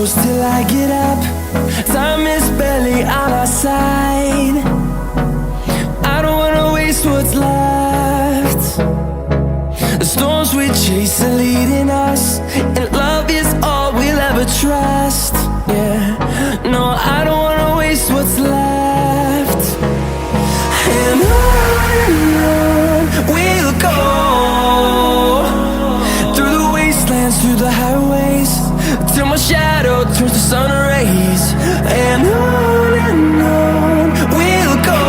close till I get up. Time is barely on our side. I don't wanna waste what's left. The storms we chase are leading us, and love is all we'll ever trust. Yeah, no, I don't wanna waste what's left. And on we'll go, through the wastelands, through the highways, till my shadow turns to sun rays. And on we'll go,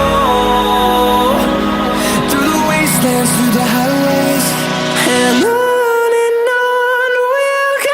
through the wastelands, through the highways, and on we'll go.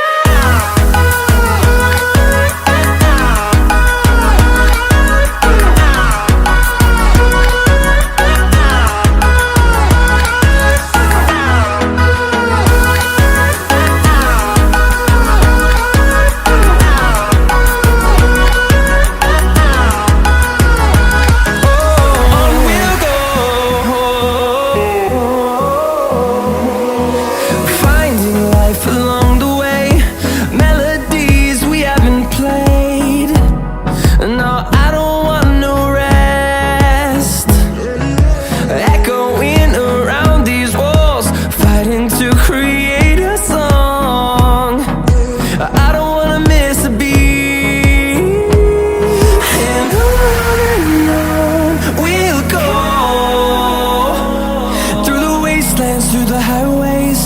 Through the highways,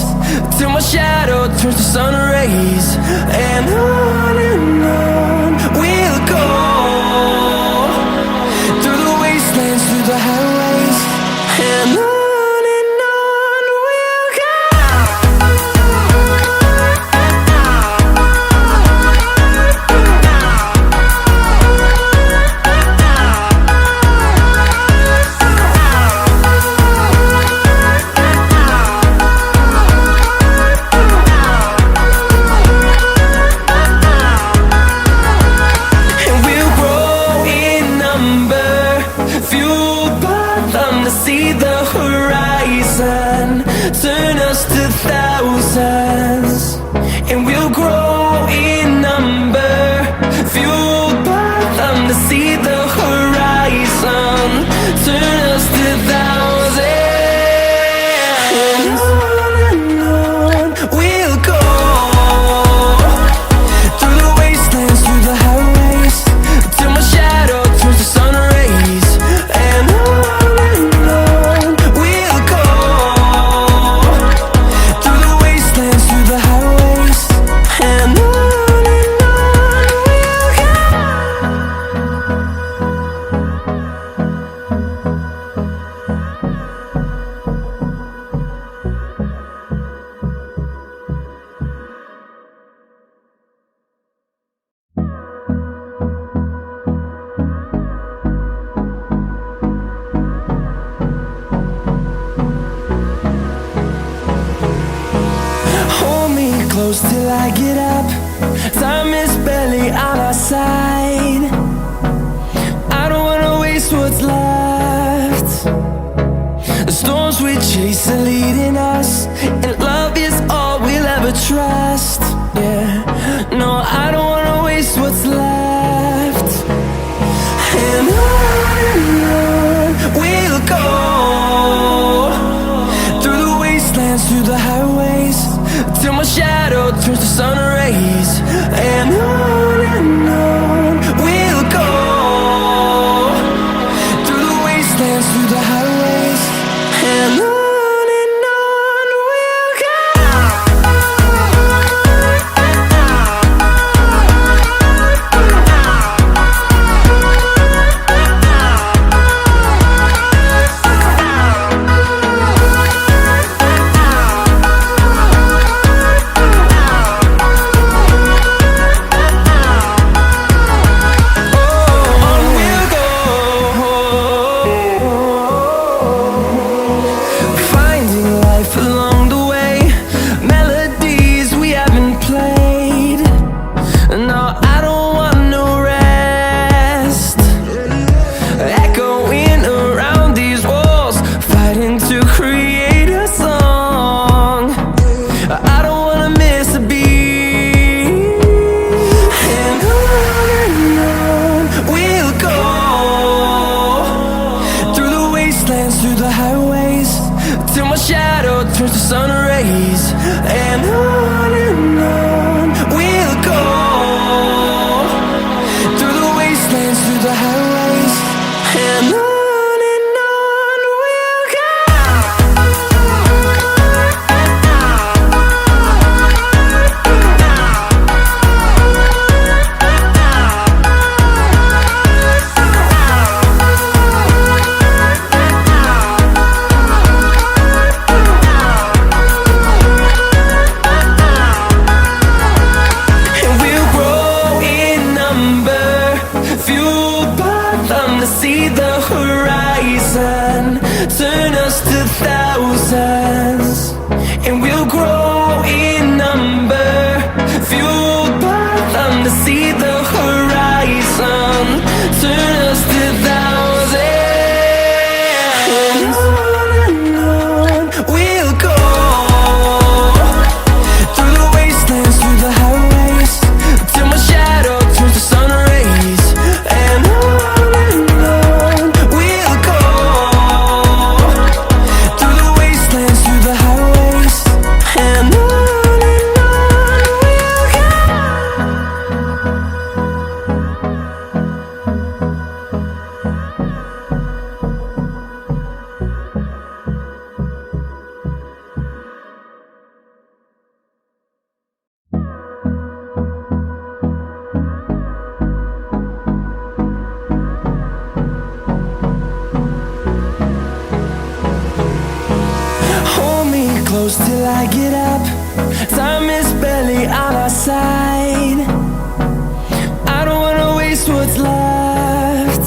till my shadow turns to sun rays. And on we'll go, through the wastelands, through the highways, and on we'll go. See the horizon, turn us to thousands, and we'll grow in number, fueled by them. To see the horizon, turn us to thousands, and on we'll go, through the wastelands, through the highways, till my shadow turns to sun rays. And close till I get up. Time is barely on our side. I don't wanna waste what's left. The storms we chase are leading us, and love is all we'll ever trust. Yeah, no, I don't wanna waste what's left. And on we'll go, through the wastelands, through the highways, till my shadow turns to sun rays. And on we'll go, through the wastelands, through the highways, and on. wastelands, through the highways, till my shadow turns to sun rays. And on we'll go, through the wastelands, through the highways, and on we'll go. See the horizon, turn us to thousands, and we'll grow in number, fueled by them to see the horizon, turn us to thousands. And on we'll go, through the wastelands, through the highways, till my shadow turns to sun rays. And close till I get up. Time is barely on our side. I don't wanna waste what's left.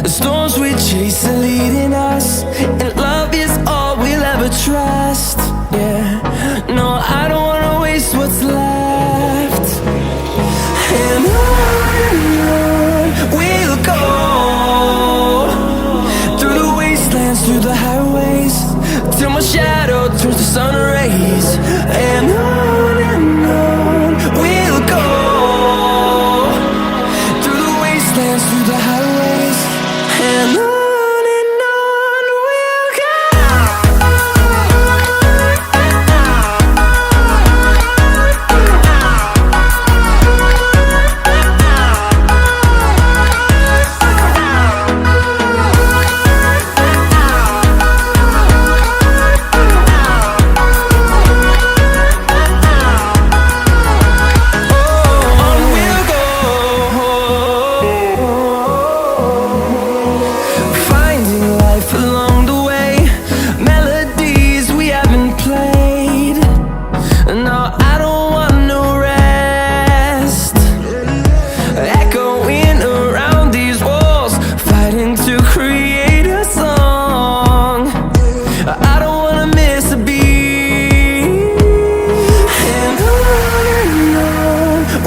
The storms we chase are leading us, and love is all we'll ever trust. Yeah, no, I don't wanna waste what's left. And on we'll go, through the wastelands, through the highways, till my shadow turns to sun rays. And on we'll go, through the wastelands, through the highways, and on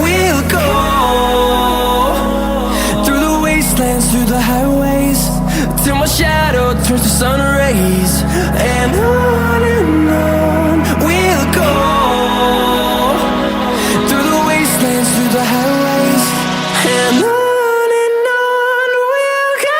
we'll go. Through the highways, till my shadow turns to sun rays. And on we'll go, through the wastelands, through the highways, and on we'll go.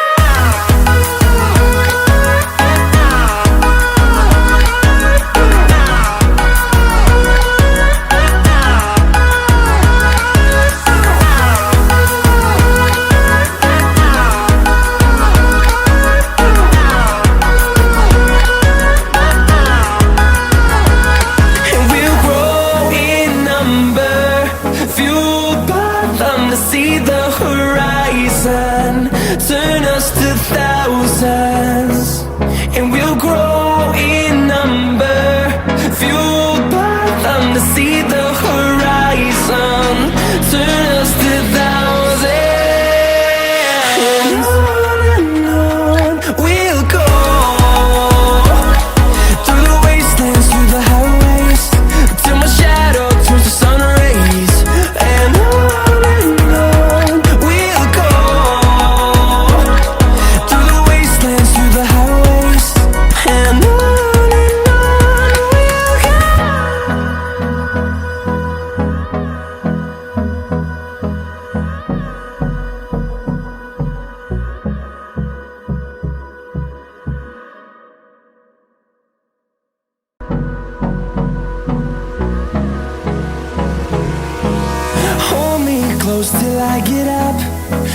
close till I get up.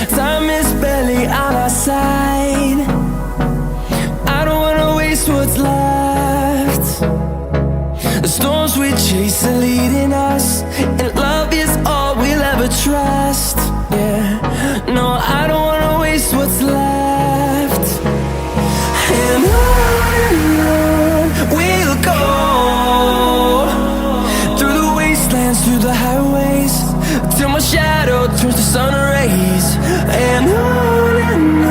Time is barely on our side. I don't wanna waste what's left. The storms we chase are leading us, and love is all we'll ever trust. Yeah, no, I don't wanna waste what's left. And on we'll go, through the wastelands, through the highways, till my shadow turns to sun rays. And on